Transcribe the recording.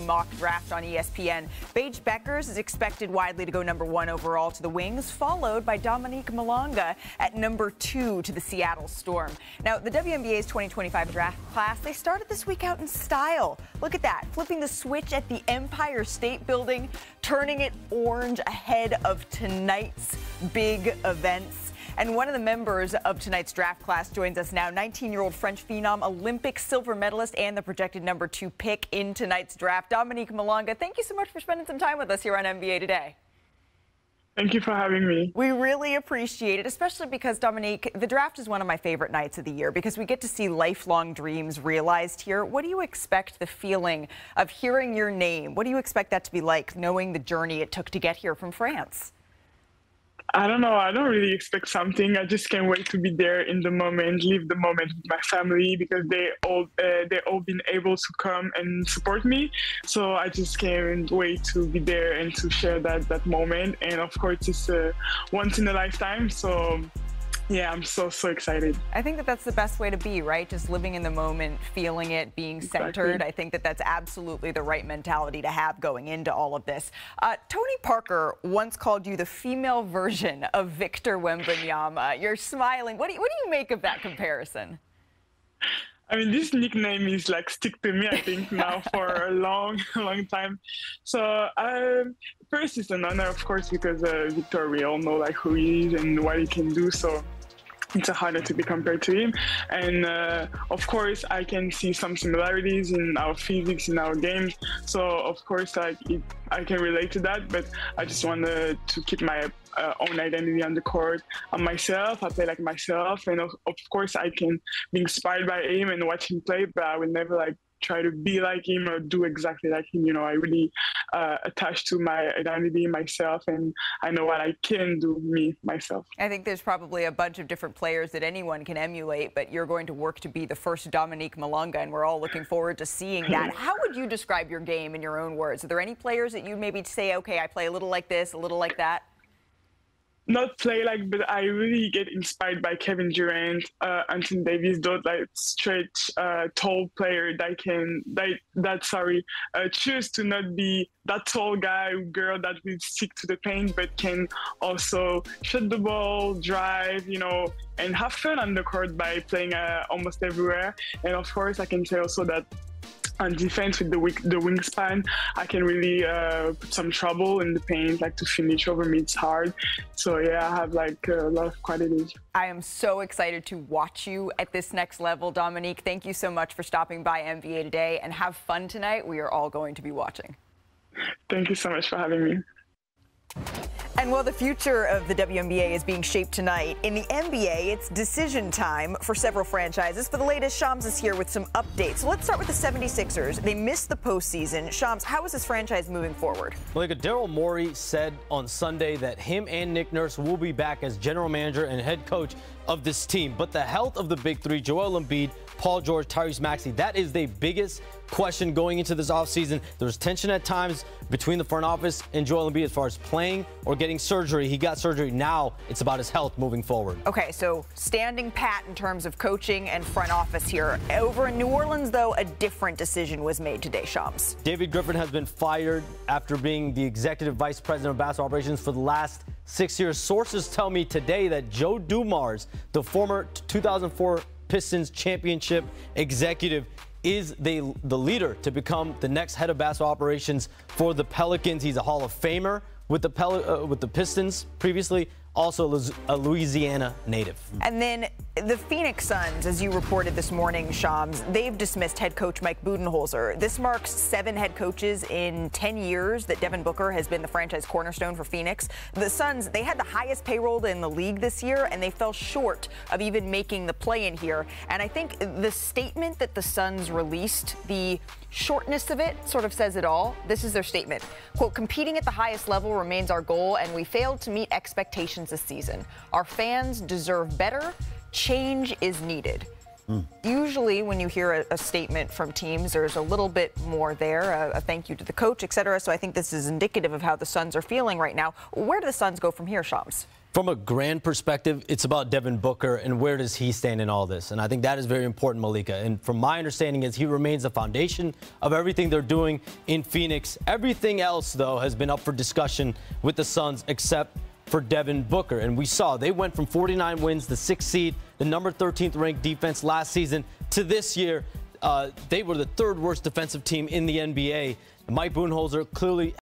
mock draft on ESPN. Paige Beckers is expected widely to go #1 overall to the Wings, followed by Dominique Malonga at #2 to the Seattle Storm. Now, the WNBA's 2025 draft class, they started this week out in style. Look at that, flipping the switch at the Empire State Building, turning it orange ahead of tonight's big events. And one of the members of tonight's draft class joins us now, 19-year-old French phenom, Olympic silver medalist, and the projected #2 pick in tonight's draft, Dominique Malonga. Thank you so much for spending some time with us here on NBA Today. Thank you for having me. We really appreciate it, especially because, Dominique, the draft is one of my favorite nights of the year because we get to see lifelong dreams realized here. What do you expect the feeling of hearing your name? What do you expect that to be like, knowing the journey it took to get here from France? I don't know. I don't really expect something. I just can't wait to be there in the moment, live the moment with my family because they all been able to come and support me. So I just can't wait to be there and to share that moment. And of course, it's once in a lifetime. So yeah, I'm so excited. I think that's the best way to be, right? Just living in the moment, feeling it, being centered. Exactly. I think that's absolutely the right mentality to have going into all of this. Tony Parker once called you the female version of Victor Wembanyama. You're smiling. What do you make of that comparison? I mean, this nickname is like stick to me, I think, now for a long time. So first, it's an honor, of course, because Victor, we all know like who he is and what he can do. So it's an honor to be compared to him. And of course, I can see some similarities in our physics, in our games. So of course, I can relate to that. But I just wanted to keep my own identity on the court, on myself. I play like myself, and of course, I can be inspired by him and watch him play. But I will never like try to be like him or do exactly like him. You know, I really attach to my identity, myself, and I know what I can do, myself. I think there's probably a bunch of different players that anyone can emulate, but you're going to work to be the first Dominique Malonga, and we're all looking forward to seeing that. How would you describe your game in your own words? Are there any players that you maybe say, okay, I play a little like this, a little like that? Not play like, but I really get inspired by Kevin Durant, Anthony Davis, those like straight, tall player that can, choose to not be that tall guy, girl that will stick to the paint, but can also shoot the ball, drive, you know, and have fun on the court by playing almost everywhere. And of course, I can say also that on defense with the wingspan, I can really put some trouble in the paint, like to finish over me, it's hard. So yeah, I have like a lot of qualities. I am so excited to watch you at this next level, Dominique. Thank you so much for stopping by NBA Today, and have fun tonight. We are all going to be watching. Thank you so much for having me. And while the future of the WNBA is being shaped tonight, in the NBA, it's decision time for several franchises. For the latest, Shams is here with some updates. So let's start with the 76ers. They missed the postseason. Shams, how is this franchise moving forward? Well, Daryl Morey said on Sunday that him and Nick Nurse will be back as general manager and head coach of this team. But the health of the big three, Joel Embiid, Paul George, Tyrese Maxey, that is the biggest question going into this offseason. There was tension at times between the front office and Joel Embiid as far as playing or getting surgery. He got surgery. Now it's about his health moving forward. Okay, so standing pat in terms of coaching and front office here. Over in New Orleans, though, a different decision was made today, Shams. David Griffin has been fired after being the executive vice president of basketball operations for the last 6 years. Sources tell me today that Joe Dumars, the former 2004 Pistons championship executive, is the leader to become the next head of basketball operations for the Pelicans. He's a Hall of Famer with the Pistons previously, also a Louisiana native. And then the Phoenix Suns, as you reported this morning, Shams, they've dismissed head coach Mike Budenholzer. This marks 7 head coaches in 10 years that Devin Booker has been the franchise cornerstone for Phoenix. The Suns, they had the highest payroll in the league this year, and they fell short of even making the play-in here. And I think the statement that the Suns released, the shortness of it sort of says it all. This is their statement. Quote, competing at the highest level remains our goal, and we failed to meet expectations this season. Our fans deserve better. Change is needed. Usually when you hear a statement from teams, there's a little bit more there, a thank you to the coach, etc. So I think this is indicative of how the Suns are feeling right now. Where do the Suns go from here, Shams? From a grand perspective, it's about Devin Booker and where does he stand in all this. And I think that is very important, Malika. And from my understanding is he remains the foundation of everything they're doing in Phoenix. Everything else, though, has been up for discussion with the Suns except for Devin Booker. And we saw they went from 49 wins, the 6th seed, the number 13th ranked defense last season, to this year. They were the 3rd worst defensive team in the NBA. Mike Budenholzer clearly